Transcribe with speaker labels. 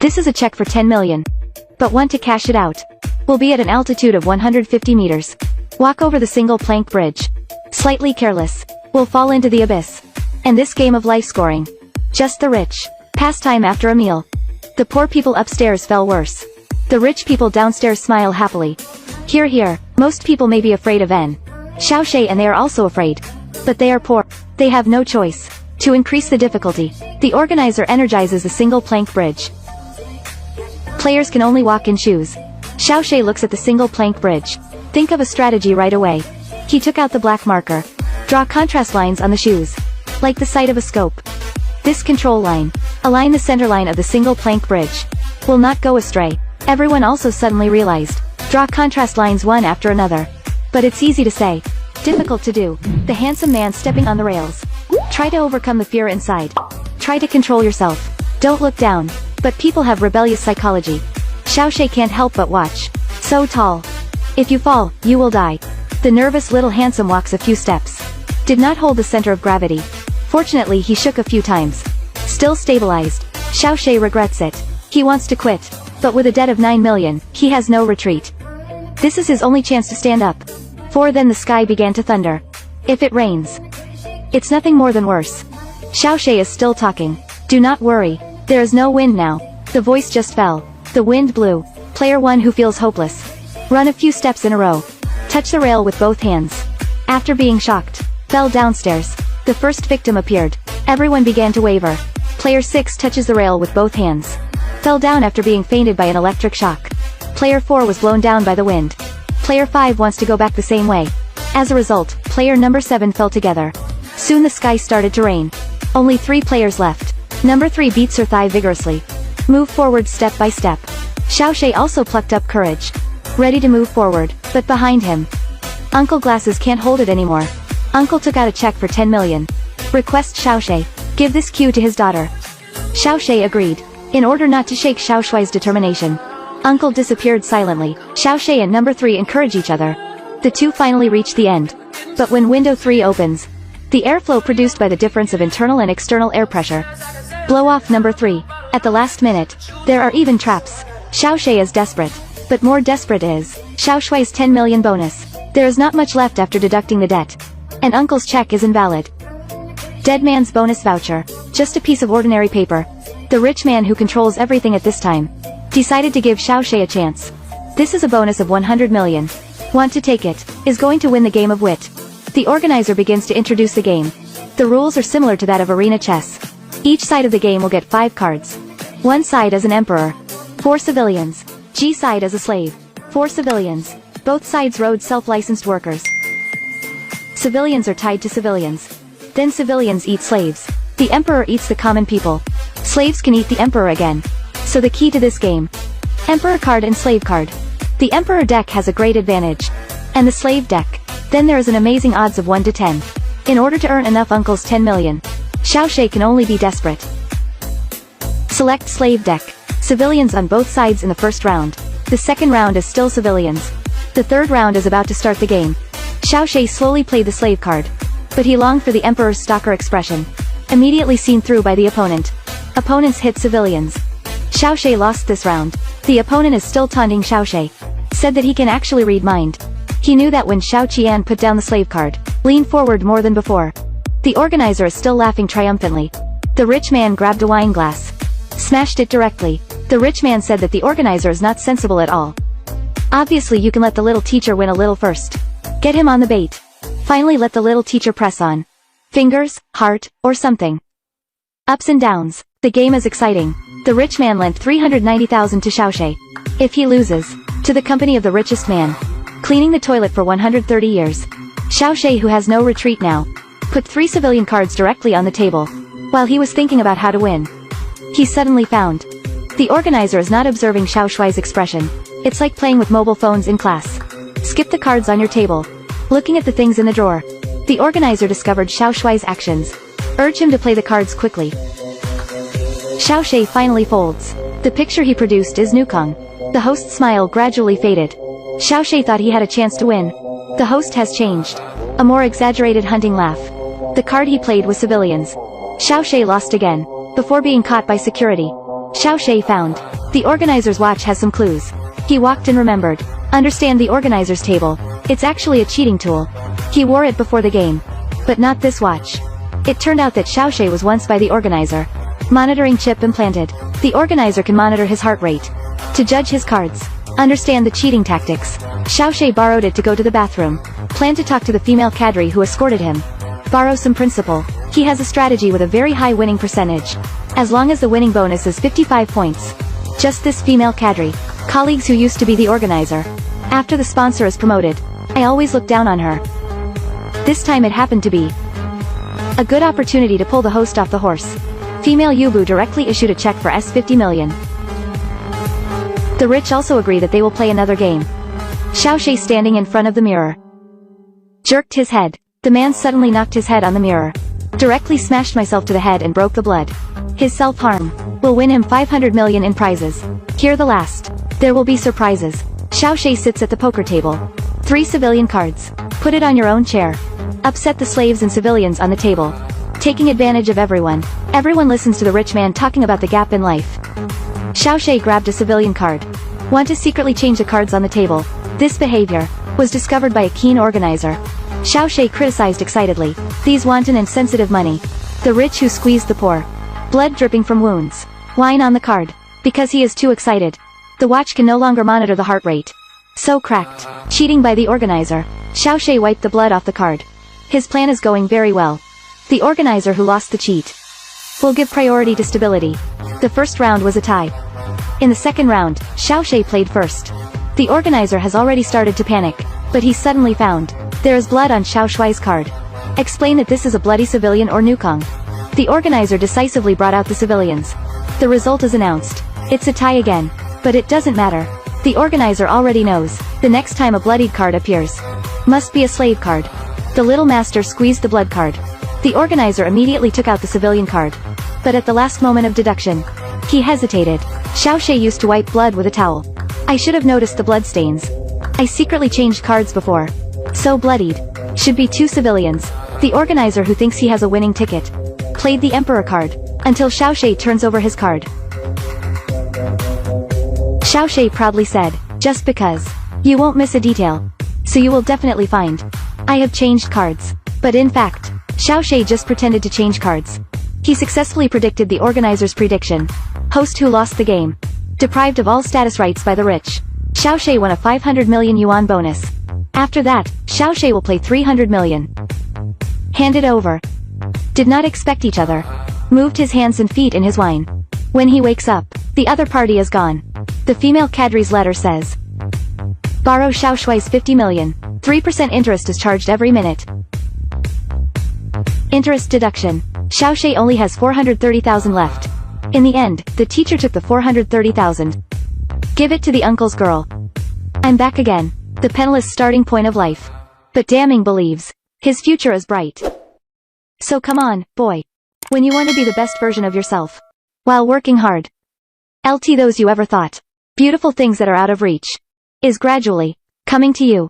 Speaker 1: This is a check for 10 million. But want to cash it out. We'll be at an altitude of 150 meters. Walk over the single plank bridge. Slightly careless. We'll fall into the abyss. And this game of life scoring. Just the rich. Pastime after a meal. The poor people upstairs fell worse. The rich people downstairs smile happily. Hear, hear. Most people may be afraid of N. Xiaoshui, and they are also afraid. But they are poor. They have no choice. To increase the difficulty, the organizer energizes the single plank bridge. Players can only walk in shoes. Xiaoshui looks at the single plank bridge. Think of a strategy right away. He took out the black marker. Draw contrast lines on the shoes. Like the sight of a scope. This control line. Align the center line of the single plank bridge. Will not go astray. Everyone also suddenly realized. Draw contrast lines one after another. But it's easy to say. Difficult to do. The handsome man stepping on the rails. Try to overcome the fear inside. Try to control yourself. Don't look down. But people have rebellious psychology. Xiaoshui can't help but watch. So tall. If you fall, you will die. The nervous little handsome walks a few steps. Did not hold the center of gravity. Fortunately he shook a few times. Still stabilized. Xiaoshui regrets it. He wants to quit. But with a debt of 9 million, he has no retreat. This is his only chance to stand up. For then the sky began to thunder. If it rains. It's nothing more than worse. Xiaoshui is still talking. Do not worry. There is no wind now. The voice just fell. The wind blew. Player 1 who feels hopeless. Run a few steps in a row. Touch the rail with both hands. After being shocked. Fell downstairs. The first victim appeared. Everyone began to waver. Player 6 touches the rail with both hands. Fell down after being fainted by an electric shock. Player 4 was blown down by the wind. Player 5 wants to go back the same way. As a result, player number 7 fell together. Soon the sky started to rain. Only 3 players left. Number 3 beats her thigh vigorously. Move forward step by step. Xiaoshui also plucked up courage. Ready to move forward, but behind him. Uncle Glasses can't hold it anymore. Uncle took out a check for 10 million. Request Xiaoshui. Give this cue to his daughter. Xiaoshui agreed. In order not to shake Xiaoshui's determination. Uncle disappeared silently. Xiaoshui and number 3 encourage each other. The two finally reach the end. But when window 3 opens, the airflow produced by the difference of internal and external air pressure. Blow off number 3. At the last minute. There are even traps. Xiaoshui is desperate. But more desperate is Xiaoshui's 10 million bonus. There is not much left after deducting the debt. And uncle's check is invalid. Dead man's bonus voucher. Just a piece of ordinary paper. The rich man who controls everything at this time. Decided to give Xiaoshui a chance. This is a bonus of 100 million. Want to take it. Is going to win the game of wit. The organizer begins to introduce the game. The rules are similar to that of arena chess. Each side of the game will get 5 cards. One side as an emperor. 4 civilians. G side as a slave. 4 civilians. Both sides rode self-licensed workers. Civilians are tied to civilians. Then civilians eat slaves. The emperor eats the common people. Slaves can eat the emperor again. So the key to this game. Emperor card and slave card. The emperor deck has a great advantage. And the slave deck. Then there is an amazing odds of 1 to 10. In order to earn enough uncle's 10 million. Xiaoshui can only be desperate. Select slave deck. Civilians on both sides in the first round. The second round is still civilians. The third round is about to start the game. Xiaoshui slowly played the slave card. But he longed for the emperor's stalker expression. Immediately seen through by the opponent. Opponents hit civilians. Xiaoshui lost this round. The opponent is still taunting Xiaoshui. Said that he can actually read mind. He knew that when Xiao Qian put down the slave card. Leaned forward more than before. The organizer is still laughing triumphantly. The rich man grabbed a wine glass. Smashed it directly. The rich man said that the organizer is not sensible at all. Obviously you can let the little teacher win a little first. Get him on the bait. Finally let the little teacher press on. Fingers, heart, or something. Ups and downs. The game is exciting. The rich man lent 390,000 to Xiaoshui. If he loses, to the company of the richest man. Cleaning the toilet for 130 years. Xiaoshui, who has no retreat now, put 3 civilian cards directly on the table. While he was thinking about how to win, he suddenly found. The organizer is not observing Xiaoshui's expression. It's like playing with mobile phones in class. Skip the cards on your table. Looking at the things in the drawer. The organizer discovered Xiaoshui's actions. Urge him to play the cards quickly. Xiaoshui finally folds. The picture he produced is Nukong. The host's smile gradually faded. Xiaoshui thought he had a chance to win. The host has changed. A more exaggerated hunting laugh. The card he played was civilians. Xiaoshui lost again. Before being caught by security. Xiaoshui found. The organizer's watch has some clues. He walked and remembered. Understand the organizer's table. It's actually a cheating tool. He wore it before the game. But not this watch. It turned out that Xiaoshui was once by the organizer. Monitoring chip implanted. The organizer can monitor his heart rate. To judge his cards. Understand the cheating tactics. Xiaoshui borrowed it to go to the bathroom. Planned to talk to the female cadre who escorted him. Borrow some principle. He has a strategy with a very high winning percentage. As long as the winning bonus is 55 points. Just this female cadre. Colleagues who used to be the organizer. After the sponsor is promoted. I always look down on her. This time it happened to be a good opportunity to pull the host off the horse. Female Yubu directly issued a check for S50 million. The rich also agree that they will play another game. Xiaoshui standing in front of the mirror. Jerked his head. The man suddenly knocked his head on the mirror. Directly smashed myself to the head and broke the blood. His self-harm will win him 500 million in prizes. Here the last. There will be surprises. Xiaoshui sits at the poker table. 3 civilian cards. Put it on your own chair. Upset the slaves and civilians on the table. Taking advantage of everyone. Everyone listens to the rich man talking about the gap in life. Xiaoshui grabbed a civilian card. Want to secretly change the cards on the table. This behavior was discovered by a keen organizer. Xiaoshui criticized excitedly. These wanton and sensitive money. The rich who squeeze the poor. Blood dripping from wounds. Wine on the card. Because he is too excited. The watch can no longer monitor the heart rate. So cracked. Cheating by the organizer. Xiaoshui wiped the blood off the card. His plan is going very well. The organizer who lost the cheat will give priority to stability. The first round was a tie. In the second round, Xiaoshui played first. The organizer has already started to panic, but he suddenly found there is blood on Xiaoshui's card. Explain that this is a bloody civilian or Nukong. The organizer decisively brought out the civilians. The result is announced. It's a tie again. But it doesn't matter. The organizer already knows. The next time a bloodied card appears. Must be a slave card. The little master squeezed the blood card. The organizer immediately took out the civilian card. But at the last moment of deduction, he hesitated. Xiaoshui used to wipe blood with a towel. I should have noticed the blood stains. I secretly changed cards before. So bloodied. Should be 2 civilians. The organizer who thinks he has a winning ticket. Played the emperor card. Until Xiaoshui turns over his card. Xiaoshui proudly said, just because. You won't miss a detail. So you will definitely find. I have changed cards. But in fact, Xiaoshui just pretended to change cards. He successfully predicted the organizer's prediction. Host who lost the game. Deprived of all status rights by the rich. Xiaoshui won a 500 million yuan bonus. After that, Xiaoshui will play 300 million. Hand it over. Did not expect each other. Moved his hands and feet in his wine. When he wakes up, the other party is gone. The female cadre's letter says. Borrow Xiaoshui's 50 million. 3% interest is charged every minute. Interest deduction. Xiaoshui only has 430,000 left. In the end, the teacher took the 430,000. Give it to the uncle's girl. I'm back again. The penniless starting point of life. But damning believes. His future is bright. So come on, boy. When you want to be the best version of yourself. While working hard. LT those you ever thought. Beautiful things that are out of reach. Is gradually coming to you.